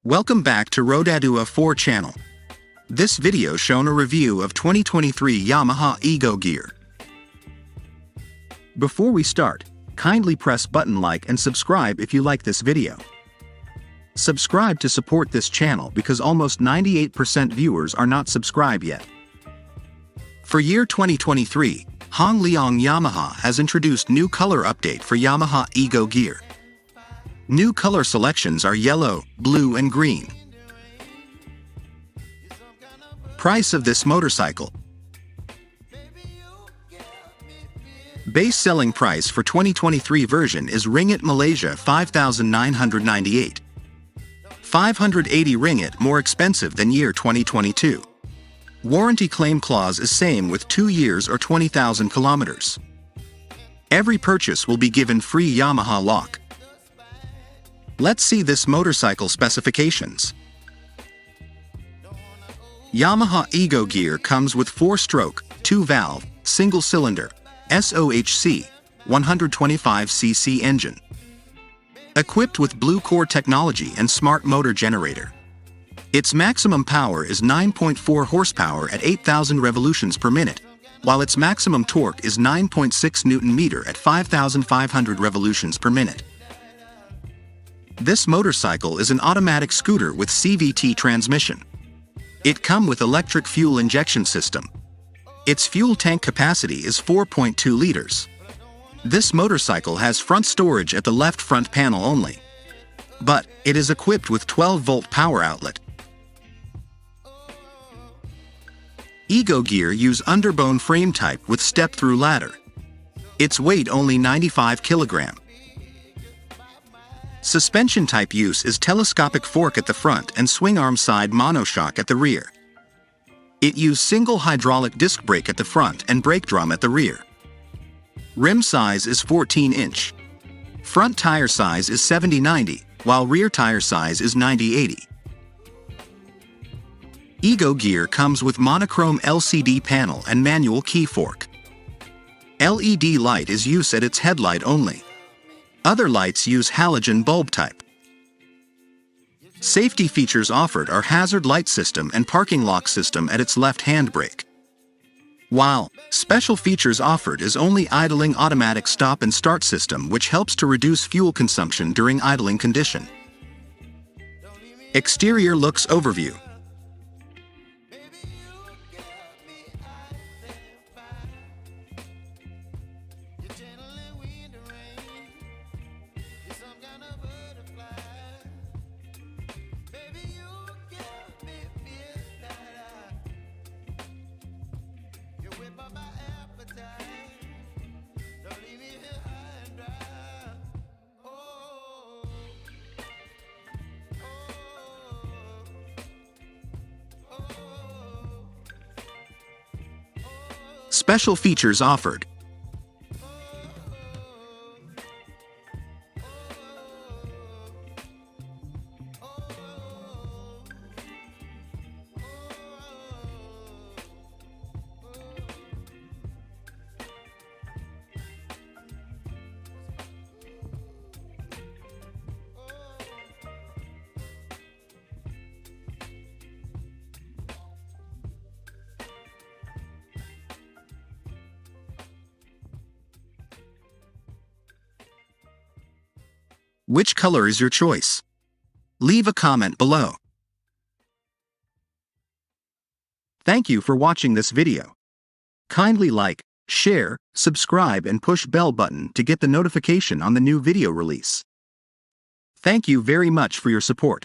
Welcome back to Rodadua 4 channel. This video shown a review of 2023 Yamaha Ego gear. Before we start, kindly press button like and subscribe if you like this video. Subscribe to support this channel because almost 98% viewers are not subscribed yet. For year 2023, Hong Leong Yamaha has introduced new color update for Yamaha Ego gear. New color selections are yellow, blue and green. Price of this motorcycle. Base selling price for 2023 version is Ringgit Malaysia 5,998. 580 Ringgit more expensive than year 2022. Warranty claim clause is same with 2 years or 20,000 kilometers. Every purchase will be given free Yamaha lock. Let's see this motorcycle specifications. Yamaha Ego gear comes with 4-stroke, 2-valve, single-cylinder, SOHC, 125cc engine. Equipped with Blue Core technology and smart motor generator. Its maximum power is 9.4 horsepower at 8,000 revolutions per minute, while its maximum torque is 9.6 Nm at 5,500 revolutions per minute. This motorcycle is an automatic scooter with CVT transmission. It comes with electric fuel injection system. Its fuel tank capacity is 4.2 liters. This motorcycle has front storage at the left front panel only. But it is equipped with 12-volt power outlet. Ego gear use underbone frame type with step-through ladder. Its weight only 95 kg. Suspension type use is telescopic fork at the front and swing arm side monoshock at the rear. It use single hydraulic disc brake at the front and brake drum at the rear. Rim size is 14-inch. Front tire size is 70/90, while rear tire size is 90/80. Ego gear comes with monochrome LCD panel and manual key fork. LED light is used at its headlight only. Other lights use halogen bulb type. Safety features offered are hazard light system and parking lock system at its left handbrake. While special features offered is only idling automatic stop and start system, which helps to reduce fuel consumption during idling condition. Exterior looks overview. Special features offered. Which color is your choice? Leave a comment below. Thank you for watching this video. Kindly like, share, subscribe and push bell button to get the notification on the new video release. Thank you very much for your support.